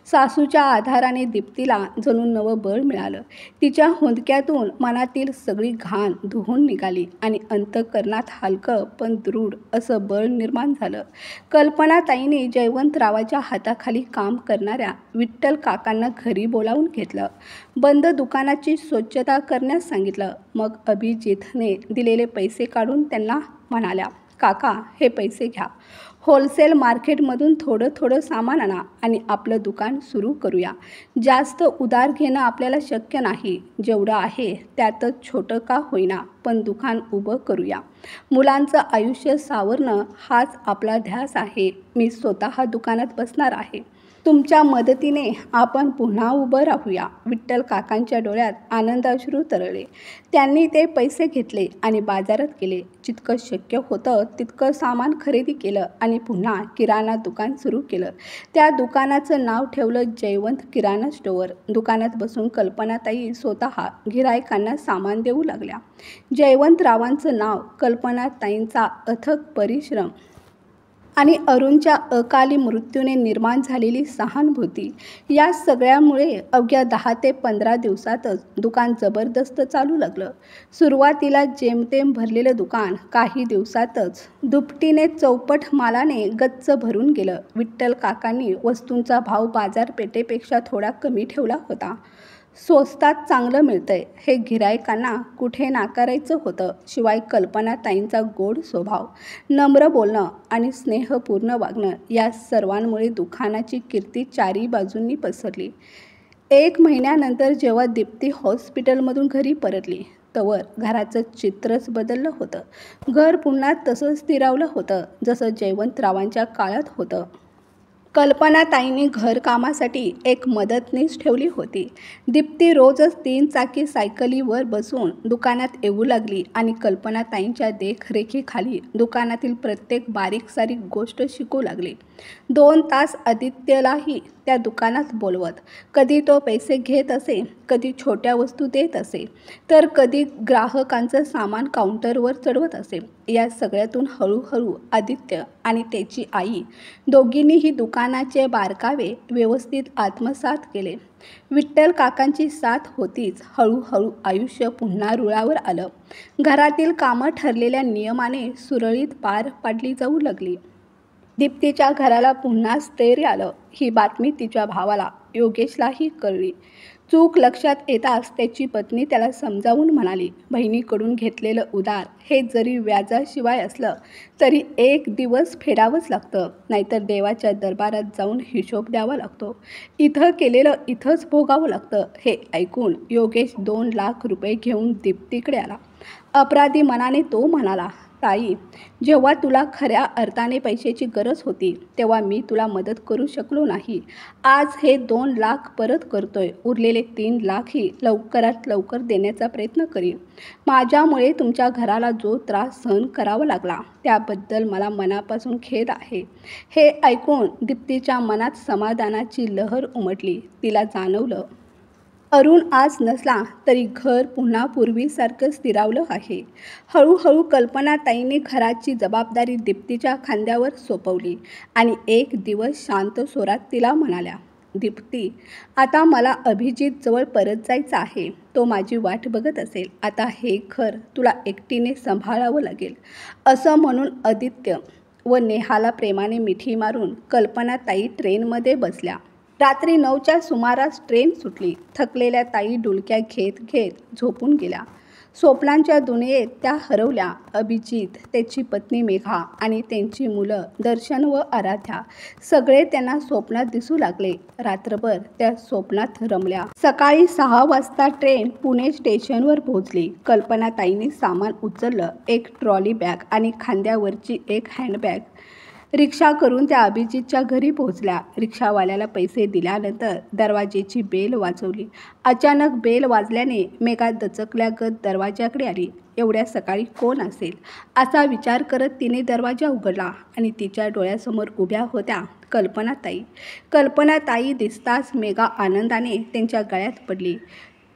सासूच्या आधाराने दीप्तीला जणू नवं बळ मिळालं. तिच्या हुंदक्यातून मनातील सगळी घाण धुवून निघाली आणि अंतःकरणात हलकं पण दृढ असं बळ निर्माण झालं. कल्पनाताईंनी जयवंतरावाच्या हाताखाली काम करणाऱ्या विठ्ठल काकांना घरी बोलावून घेतलं. बंद दुकानाची स्वच्छता करण्यास सांगितलं. मग अभिजितने दिलेले पैसे काढून त्यांना म्हणाल्या, काका, हे पैसे घ्या. होलसेल मार्केटमधून थोडं थोडं सामान आणा आणि आपलं दुकान सुरू करूया. जास्त उधार घेणं आपल्याला शक्य नाही. जेवढं आहे त्यातच छोटं का होईना पण दुकान उभं करूया. मुलांचं आयुष्य सावरणं हाच आपला ध्यास आहे. मी स्वतः दुकानात बसणार आहे. तुमच्या मदतीने आपण पुन्हा उभं राहूया. विठ्ठल काकांच्या डोळ्यात आनंदाश्रू तरळले. त्यांनी ते पैसे घेतले आणि बाजारात गेले. जितकं शक्य होतं तितकं सामान खरेदी केलं आणि पुन्हा किराणा दुकान सुरू केलं. त्या दुकानाचं नाव ठेवलं जयवंत किराणा स्टोअर. दुकानात बसून कल्पनाताई स्वतः गिऱ्हाईकांना सामान देऊ लागल्या. जयवंतरावांचं नाव, कल्पनाताईंचा अथक परिश्रम आणि अरुणच्या अकाली मृत्यूने निर्माण झालेली सहानुभूती या सगळ्यामुळे अवघ्या 10 ते 15 दिवसातच दुकान जबरदस्त चालू लागलं. सुरुवातीला जेमतेम भरलेलं दुकान काही दिवसातच दुपटीने चौपट मालाने गच्च भरून गेलं. विठ्ठल काकांनी वस्तूंचा भाव बाजारपेठेपेक्षा थोडा कमी ठेवला होता. स्वस्तात चांगलं मिळतंय हे गिऱ्हाईकांना कुठे नाकारायचं होतं. शिवाय कल्पनाताईंचा गोड स्वभाव, नम्र बोलणं आणि स्नेहपूर्ण वागणं या सर्वांमुळे दुकानाची कीर्ती चारी बाजूंनी पसरली. 1 महिन्यानंतर जेव्हा दीप्ती हॉस्पिटलमधून घरी परतली तवर घराचं चित्रच बदललं होतं. घर पुन्हा तसंच स्थिरावलं होतं जसं जयवंतरावांच्या काळात होतं. कल्पनाताईंनी घरकामासाठी एक मदतनीस ठेवली होती. दीप्ती रोजच 3 चाकी सायकलीवर बसून दुकानात येऊ लागली आणि कल्पनाताईंच्या देखरेखीखाली दुकानातील प्रत्येक बारीक-सारीक गोष्ट शिकू लागली. 2 तास आदित्यलाही त्या दुकानात बोलवत. कधी तो पैसे घेत असे, कधी छोट्या वस्तू देत असे, तर कधी ग्राहकांचं सामान काउंटरवर चढवत असे. या सगळ्यातून हळूहळू आदित्य आणि त्याची आई दोघींनीही दुकानाचे बारकावे व्यवस्थित आत्मसात केले. विठ्ठल काकांची साथ होतीच. हळूहळू आयुष्य पुन्हा रुळावर आलं. घरातील कामं ठरलेल्या नियमाने सुरळीत पार पाडली जाऊ लागली. दीप्तीच्या घराला पुन्हा स्थैर्य आलं. ही बातमी तिच्या भावाला योगेशलाही कळली. चूक लक्षात येताच त्याची पत्नी त्याला समजावून म्हणाली, बहिणीकडून घेतलेलं उधार हे जरी व्याजाशिवाय असलं तरी 1 दिवस फेडावंच लागतं, नाहीतर देवाच्या दरबारात जाऊन हिशोब द्यावा लागतो. इथं केलेलं इथंच भोगावं लागतं. हे ऐकून योगेश 2 लाख रुपये घेऊन दीप्तीकडे आला. अपराधी मनाने तो म्हणाला, ताई, जेव्हा तुला खऱ्या अर्थाने पैशाची गरज होती तेव्हा मी तुला मदत करू शकलो नाही. आज हे 2 लाख परत करतोय. उरलेले 3 लाखही लवकरात लवकर देण्याचा प्रयत्न करीन. माझ्यामुळे तुमच्या घराला जो त्रास सहन करावा लागला त्याबद्दल मला मनापासून खेद आहे. हे ऐकून दीप्तीच्या मनात समाधानाची लहर उमटली. तिला जाणवलं, अरुण आज नसला तरी घर पुन्हा पूर्वीसारखं स्थिरावलं आहे. हळूहळू कल्पनाताईंनी घराची जबाबदारी दीप्तीच्या खांद्यावर सोपवली आणि एक दिवस शांत स्वरात तिला म्हणाल्या, दीप्ती, आता मला अभिजित जवळ परत जायचं आहे. तो माझी वाट बघत असेल. आता हे घर तुला एकटीने सांभाळावं लागेल. असं म्हणून आदित्य व नेहाला प्रेमाने मिठी मारून कल्पनाताई ट्रेनमध्ये बसल्या. रात्री 9च्या सुमारास ट्रेन सुटली. थकलेल्या ताई डुलक्या घेत घेत झोपून गेल्या. स्वप्नांच्या दुनियेत त्या हरवल्या. अभिजित, त्याची पत्नी मेघा आणि त्यांची मुलं दर्शन व आराध्या सगळे त्यांना स्वप्नात दिसू लागले. रात्रभर त्या स्वप्नात रमल्या. सकाळी 6 वाजता ट्रेन पुणे स्टेशनवर पोहोचली. कल्पनाताईंनी सामान उचललं. एक ट्रॉली बॅग आणि खांद्यावरची एक हँडबॅग. रिक्षा करून त्या अभिजितच्या घरी पोहोचल्या. रिक्षावाल्याला पैसे दिल्यानंतर दरवाजेची बेल वाजवली. अचानक बेल वाजल्याने मेघा दचकल्यागत दरवाजाकडे आली. एवढ्या सकाळी कोण असेल असा विचार करत तिने दरवाजा उघडला आणि तिच्या डोळ्यासमोर उभ्या होत्या कल्पनाताई. कल्पनाताई दिसताच मेघा आनंदाने त्यांच्या गळ्यात पडली.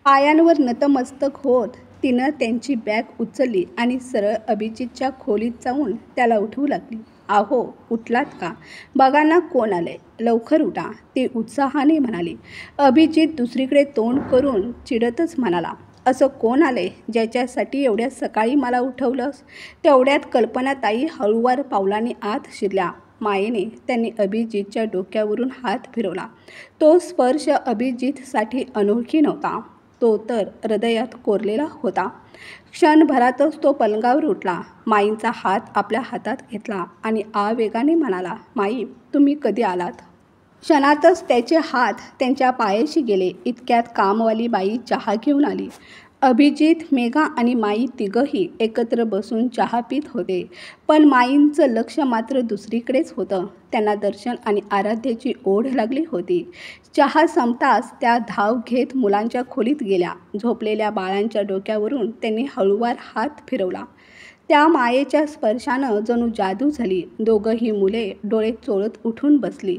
पायांवर नतमस्तक होत तिनं त्यांची बॅग उचलली आणि सरळ अभिजितच्या खोलीत जाऊन त्याला उठवू लागली. आहो, उठलात का? बघा ना कोण आलंय. लवकर उठा, ती उत्साहाने म्हणाली. अभिजित दुसरीकडे तोंड करून चिडतच म्हणाला, असं कोण आलंय ज्याच्यासाठी एवढ्या सकाळी मला उठवलंस? तेवढ्यात कल्पनाताई हळूवार पावलांनी आत शिरल्या. मायेने त्यांनी अभिजितच्या डोक्यावरून हात फिरवला. तो स्पर्श अभिजितसाठी अनोळखी नव्हता. तो तर हृदयात कोरलेला होता. क्षणभरातच तो पलंगावर उठला, माईंचा हात आपल्या हातात घेतला आणि आवेगाने म्हणाला, माई, तुम्ही कधी आलात? क्षणातच त्याचे हात त्यांच्या पायाशी गेले. इतक्यात कामवाली बाई चहा घेऊन आली. अभिजित, मेघा आणि माई तिघंही एकत्र बसून चहा पीत होते. पण माईंचं लक्ष मात्र दुसरीकडेच होतं. त्यांना दर्शन आणि आराध्याची ओढ लागली होती. चहा संपताच त्या धाव घेत मुलांच्या खोलीत गेल्या. झोपलेल्या बाळांच्या डोक्यावरून त्यांनी हळूवार हात फिरवला. त्या मायेच्या स्पर्शानं जणू जादू झाली. दोघंही मुले डोळे चोळत उठून बसली.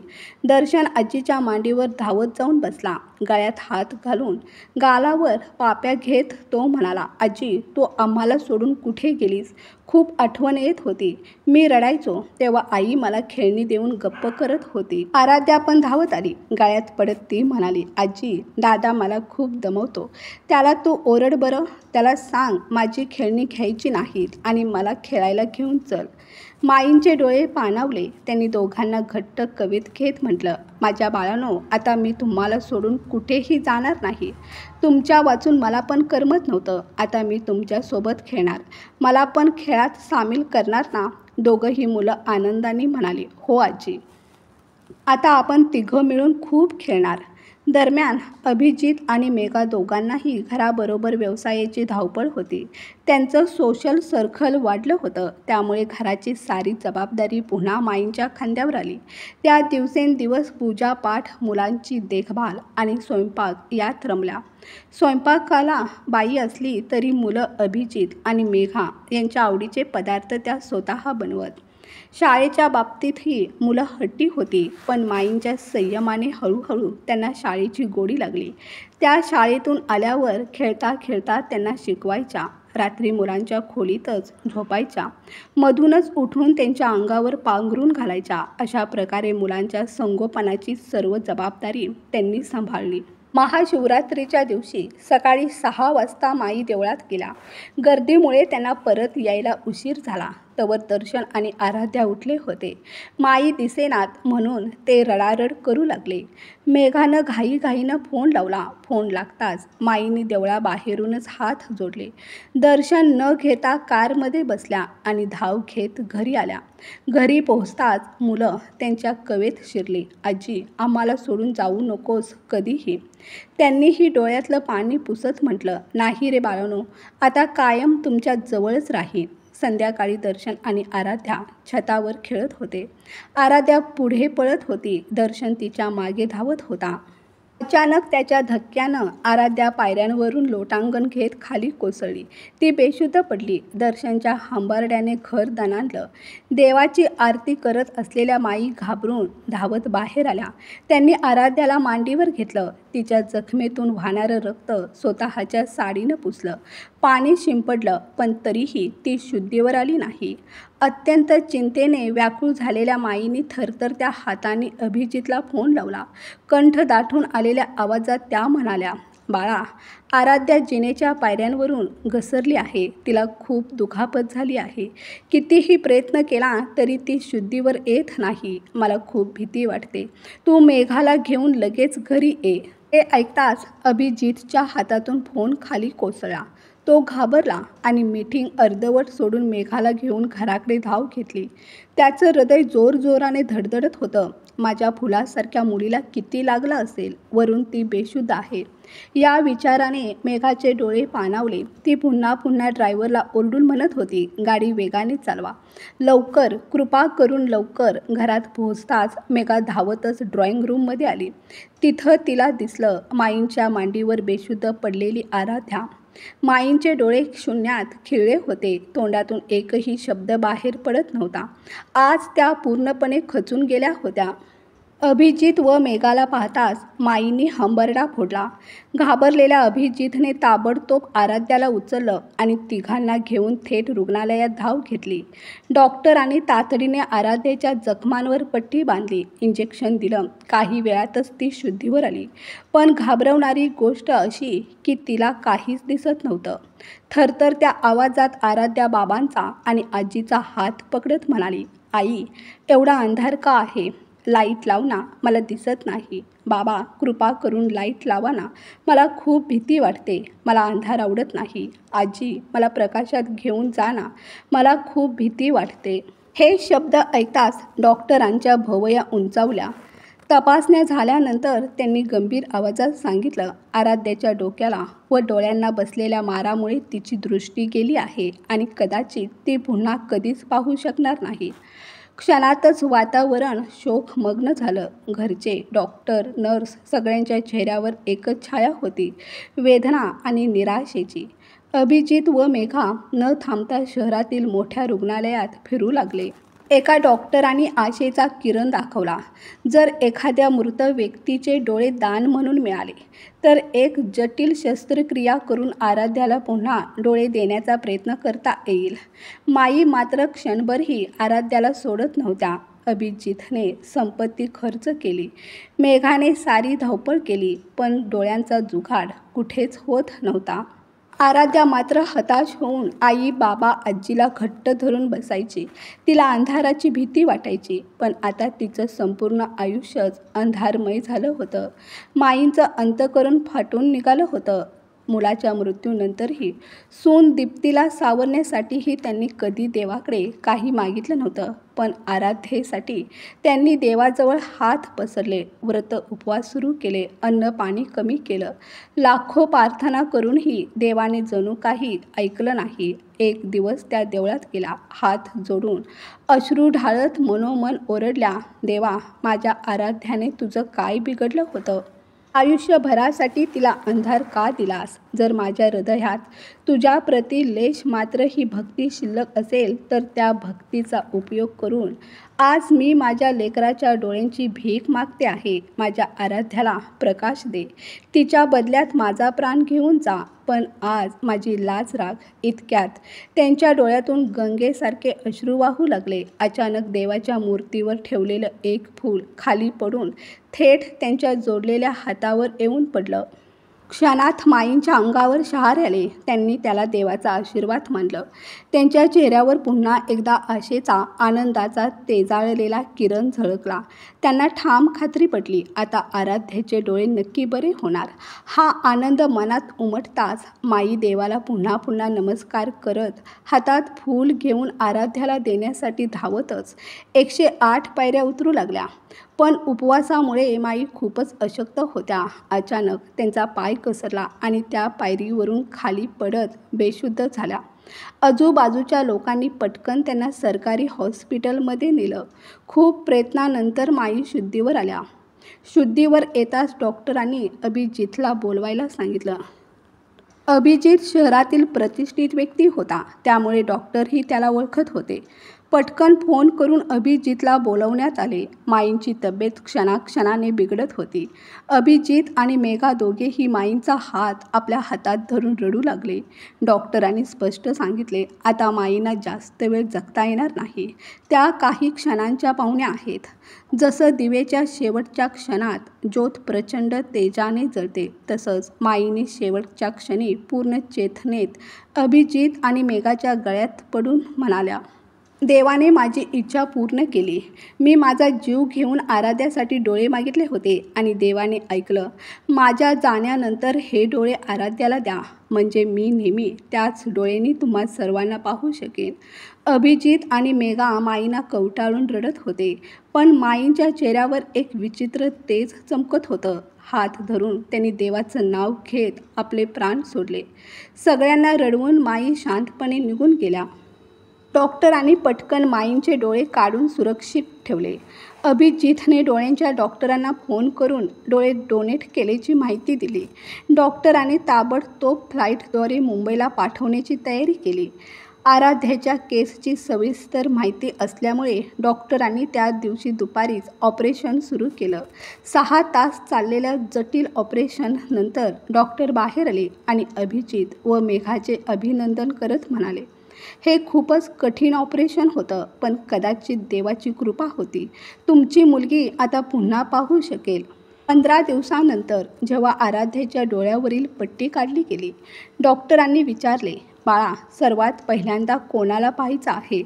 दर्शन आजीच्या मांडीवर धावत जाऊन बसला. गळ्यात हात घालून गालावर पाप्या घेत तो म्हणाला, आजी, तू आम्हाला सोडून कुठे गेलीस? खूप आठवण येत होती. मी रडायचो तेव्हा आई मला खेळणी देऊन गप्प करत होती. आराध्या पण धावत आली. गळ्यात पडत ती म्हणाली, आजी, दादा मला खूप दमवतो. त्याला तू ओरड बरं. त्याला सांग माझी खेळणी घ्यायची नाहीत आणि मला खेळायला घेऊन चल. माईंचे डोळे पाणावले. त्यांनी दोघांना घट्ट कवीत घेत म्हटलं, माझ्या बाळांनो, आता मी तुम्हाला सोडून कुठेही जाणार नाही. तुमच्या वाचून मला पण करमत नव्हतं. आता मी तुमच्यासोबत खेळणार. मला पण खेळात सामील करणार ना? दोघंही मुलं आनंदाने म्हणाली, हो आजी. आता आपण तिघं मिळून खूप खेळणार. दरम्यान अभिजित आणि मेघा दोघांनाही घराबरोबर व्यवसायाची धावपळ होती. त्यांचं सोशल सर्कल वाढलं होतं. त्यामुळे घराची सारी जबाबदारी पुन्हा माईंच्या खांद्यावर आली. त्या दिवसेंदिवस पूजापाठ, मुलांची देखभाल आणि स्वयंपाक यात रमल्या. स्वयंपाकाला बाई असली तरी मुलं अभिजित आणि मेघा यांच्या आवडीचे पदार्थ त्या स्वतः बनवत. शाळेच्या बाबतीतही मुलं हट्टी होती, पण माईंच्या संयमाने हळूहळू त्यांना शाळेची गोडी लागली. त्या शाळेतून आल्यावर खेळता खेळता त्यांना शिकवायच्या. रात्री मुलांच्या खोलीतच झोपायच्या. मधूनच उठून त्यांच्या अंगावर पांघरून घालायच्या. अशा प्रकारे मुलांच्या संगोपनाची सर्व जबाबदारी त्यांनी सांभाळली. महाशिवरात्रीच्या दिवशी सकाळी 6 वाजता माई देवळात गेल्या. गर्दीमुळे त्यांना परत यायला उशीर झाला. तवर दर्शन आणि आराध्या उठले होते. माई दिसेनात म्हणून ते रडारड करू लागले. मेघानं घाईघाईनं फोन लावला. फोन लागताच माईंनी देवळाबाहेरूनच हात जोडले. दर्शन न घेता कारमध्ये बसल्या आणि धाव घेत घरी आल्या. घरी पोहोचताच मुलं त्यांच्या कवेत शिरली, आजी, आम्हाला सोडून जाऊ नकोस कधीही. त्यांनीही डोळ्यातलं पाणी पुसत म्हटलं, नाही रे बाळांनो, आता कायम तुमच्या जवळच राहीन. संध्याकाळी दर्शन आणि आराध्या छतावर खेळत होते. आराध्या पुढे पळत होती. दर्शन तिच्या मागे धावत होता. अचानक त्याच्या धक्क्यानं आराध्या पायऱ्यांवरून लोटांगण घेत खाली कोसळली. ती बेशुद्ध पडली. दर्शनच्या हंबरड्याने घर दणाणलं. देवाची आरती करत असलेल्या माई घाबरून धावत बाहेर आल्या. त्यांनी आराध्याला मांडीवर घेतलं. तिच्या जखमेतून वाहणारं रक्त स्वतःच्या साडीनं पुसलं. पाणी शिंपडलं, पण तरीही ती शुद्धीवर आली नाही. अत्यंत चिंतेने व्याकुळ झालेल्या माईंनी थरथरत्या हातांनी अभिजितला फोन लावला. कंठ दाटून आलेल्या आवाजात त्या म्हणाल्या, बाळा, आराध्या जिनेच्या पायऱ्यांवरून घसरली आहे. तिला खूप दुखापत झाली आहे. कितीही प्रयत्न केला तरी ती शुद्धीवर येत नाही. मला खूप भीती वाटते. तू मेघाला घेऊन लगेच घरी ये. हे ऐकताच अभिजितच्या हातातून फोन खाली कोसळला. तो घाबरला आणि मीटिंग अर्धवट सोडून मेघाला घेऊन घराकडे धाव घेतली. त्याचं हृदय जोरजोराने धडधडत होतं. माझ्या फुलासारख्या मुलीला किती लागलं असेल, वरून ती बेशुद्ध आहे. या विचाराने मेघाचे डोळे पाणावले. ती पुन्हा पुन्हा ड्रायव्हरला ओरडून म्हणत होती, गाडी वेगाने चालवा, लवकर, कृपा करून लवकर. घरात पोहोचताच मेघा धावतच ड्रॉइंग रूममध्ये आली. तिथं तिला दिसलं माईंच्या मांडीवर बेशुद्ध पडलेली आराध्या. माईंचे डोळे शून्यात खिळले होते. तोंडातून एकही शब्द बाहेर पडत नव्हता. आज त्या पूर्णपणे खचून गेल्या होत्या. अभिजित व मेघाला पाहताच माईंनी हंबरडा फोडला. घाबरलेल्या अभिजितने ताबडतोब आराध्याला उचललं आणि तिघांना घेऊन थेट रुग्णालयात धाव घेतली. डॉक्टरांनी तातडीने आराध्याच्या जखमांवर पट्टी बांधली, इंजेक्शन दिलं. काही वेळातच ती शुद्धीवर आली. पण घाबरवणारी गोष्ट अशी की तिला काहीच दिसत नव्हतं. थरथरत्या आवाजात आराध्या बाबांचा आणि आजीचा हात पकडत म्हणाली, आई, एवढा अंधार का आहे? लाईट लाव ना, मला दिसत नाही. बाबा, कृपा करून लाईट लावा ना, मला खूप भीती वाटते. मला अंधार आवडत नाही. आजी, मला प्रकाशात घेऊन जा ना, मला खूप भीती वाटते. हे शब्द ऐकताच डॉक्टरांच्या भुवया उंचावल्या. तपासण्या झाल्यानंतर त्यांनी गंभीर आवाजात सांगितलं, आराध्याच्या डोक्याला व डोळ्यांना बसलेल्या मारामुळे तिची दृष्टी गेली आहे आणि कदाचित ती पुन्हा कधीच पाहू शकणार नाही. क्षणातच वातावरण शोकमग्न झालं. घरचे, डॉक्टर, नर्स सगळ्यांच्या चेहऱ्यावर एकच छाया होती, वेदना आणि निराशेची. अभिजित व मेघा न थांबता शहरातील मोठ्या रुग्णालयात फिरू लागले. एका डॉक्टरांनी आशेचा किरण दाखवला. जर एखाद्या मृत व्यक्तीचे डोळे दान म्हणून मिळाले तर एक जटिल शस्त्रक्रिया करून आराध्याला पुन्हा डोळे देण्याचा प्रयत्न करता येईल. माई मात्र क्षणभरही आराध्याला सोडत नव्हत्या. अभिजितने संपत्ती खर्च केली, मेघाने सारी धावपळ केली, पण डोळ्यांचा जुगाड कुठेच होत नव्हता. आराध्या मात्र हताश होऊन आई, बाबा, आजीला घट्ट धरून बसायची. तिला अंधाराची भीती वाटायची, पण आता तिचं संपूर्ण आयुष्यच अंधारमय झालं होतं. माईंचं अंतःकरण फाटून निघालं होतं. मुलाच्या मृत्यूनंतरही सून दीप्तीला सावरण्यासाठीही त्यांनी कधी देवाकडे काही मागितलं नव्हतं, पण आराध्येसाठी त्यांनी देवाजवळ हात पसरले, व्रत उपवास सुरू केले, अन्न पाणी कमी केलं. लाखो प्रार्थना करूनही देवाने जणू काही ऐकलं नाही. एक दिवस त्या देवळात गेला, हात जोडून अश्रू ढाळत मनोमन ओरडल्या, देवा, माझ्या आराध्याने तुझं काय बिघडलं होतं? आयुष्यभरासाठी तिला अंधार का दिलास? जर माझ्या हृदयात तुझ्याप्रती लेश मात्र ही भक्ती शिल्लक असेल तर त्या भक्तीचा उपयोग करून आज मी माझ्या लेकराच्या डोळ्यांची भीक मागते आहे. माझ्या आराध्याला प्रकाश दे. तिच्या बदल्यात माझा प्राण घेऊन जा. पण आज माझी लाज राख. इतक्यात त्यांच्या डोळ्यातून गंगेसारखे अश्रू वाहू लागले. अचानक देवाच्या मूर्तीवर ठेवलेलं एक फूल खाली पडून थेट त्यांच्या जोडलेल्या हातावर येऊन पडलं. क्षणात माईंच्या अंगावर शहारे आले. त्यांनी त्याला देवाचा आशीर्वाद मानलं. त्यांच्या चेहऱ्यावर पुन्हा एकदा आशेचा, आनंदाचा तेजाळलेला किरण झळकला. त्यांना ठाम खात्री पटली, आता आराध्याचे डोळे नक्की बरे होणार. हा आनंद मनात उमटताच माई देवाला पुन्हा पुन्हा नमस्कार करत हातात फूल घेऊन आराध्याला देण्यासाठी धावतच 108 पायऱ्या उतरू लागल्या. पण उपवासामुळे माई खूपच अशक्त होत्या. अचानक त्यांचा पाय घसरला आणि त्या पायरीवरून खाली पडत बेशुद्ध झाल्या. आजूबाजूच्या लोकांनी पटकन त्यांना सरकारी हॉस्पिटलमध्ये नेलं. खूप प्रयत्नानंतर माई शुद्धीवर आल्या. शुद्धीवर येताच डॉक्टरांनी अभिजितला बोलवायला सांगितलं. अभिजित शहरातील प्रतिष्ठित व्यक्ती होता, त्यामुळे डॉक्टरही त्याला ओळखत होते. पटकन फोन करून अभिजितला बोलवण्यात आले. माईंची तब्येत क्षणाक्षणाने बिघडत होती. अभिजित आणि मेघा दोघेही माईंचा हात आपल्या हातात धरून रडू लागले. डॉक्टरांनी स्पष्ट सांगितले, आता माईंना जास्त वेळ जगता येणार नाही. त्या काही क्षणांच्या पाहुण्या आहेत. जसं दिवेच्या शेवटच्या क्षणात ज्योत प्रचंड तेजाने जळते, तसंच माईने शेवटच्या क्षणी पूर्ण चेतनेत अभिजित आणि मेघाच्या गळ्यात पडून म्हणाल्या, देवाने माझी इच्छा पूर्ण केली. मी माझा जीव घेऊन आराध्यासाठी डोळे मागितले होते आणि देवाने ऐकलं. माझ्या जाण्यानंतर हे डोळे आराध्याला द्या, म्हणजे मी नेहमी त्याच डोळ्यांनी तुम्हा सर्वांना पाहू शकेन. अभिजित आणि मेघा माईंना कवटाळून रडत होते, पण माईंच्या चेहऱ्यावर एक विचित्र तेज चमकत होतं. हात धरून त्यांनी देवाचं नाव घेत आपले प्राण सोडले. सगळ्यांना रडवून माई शांतपणे निघून गेल्या. डॉक्टरांनी पटकन माईंचे डोळे काढून सुरक्षित ठेवले. अभिजितने डोळ्यांच्या डॉक्टरांना फोन करून डोळे डोनेट केल्याची माहिती दिली. डॉक्टरांनी ताबडतोब फ्लाईटद्वारे मुंबईला पाठवण्याची तयारी केली. आराध्याच्या केसची सविस्तर माहिती असल्यामुळे डॉक्टरांनी त्या दिवशी दुपारीच ऑपरेशन सुरू केलं. 6 तास चाललेल्या जटिल ऑपरेशननंतर डॉक्टर बाहेर आले आणि अभिजित व मेघाचे अभिनंदन करत म्हणाले, हे खूपच कठीण ऑपरेशन होतं, पण कदाचित देवाची कृपा होती. तुमची मुलगी आता पुन्हा पाहू शकेल. 15 दिवसानंतर जेव्हा आराध्याच्या डोळ्यावरील पट्टी काढली गेली, डॉक्टरांनी विचारले, बाळा, सर्वात पहिल्यांदा कोणाला पाहायचं आहे?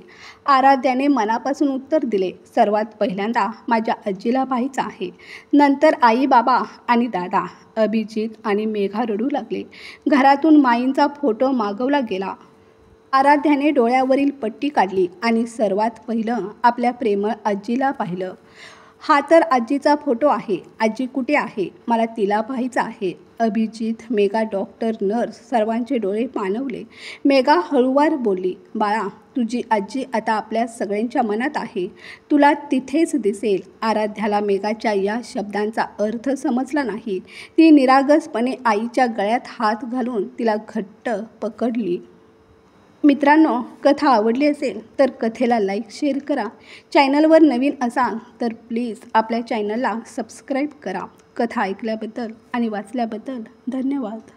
आराध्याने मनापासून उत्तर दिले, सर्वात पहिल्यांदा माझ्या आजीला पाहायचं आहे. नंतर आई, बाबा आणि दादा. अभिजित आणि मेघा रडू लागले. घरातून माईंचा फोटो मागवला गेला. आराध्याने डोळ्यावरील पट्टी काढली आणि सर्वात पहिलं आपल्या प्रेमळ आजीला पाहिलं. हा तर आजीचा फोटो आहे. आजी कुठे आहे? मला तिला पाहायचं आहे. अभिजित, मेघा, डॉक्टर, नर्स सर्वांचे डोळे पाणवले. मेघा हळूवार बोलली, बाळा, तुझी आजी आता आपल्या सगळ्यांच्या मनात आहे. तुला तिथेच दिसेल. आराध्याला मेघाच्या या शब्दांचा अर्थ समजला नाही. ती निरागसपणे आईच्या गळ्यात हात घालून तिला घट्ट पकडली. मित्रांनो, कथा आवडली असेल तर कथेला लाईक, शेअर करा. चॅनलवर नवीन असाल तर प्लीज आपल्या चॅनलला सबस्क्राईब करा. कथा ऐकल्याबद्दल आणि वाचल्याबद्दल धन्यवाद.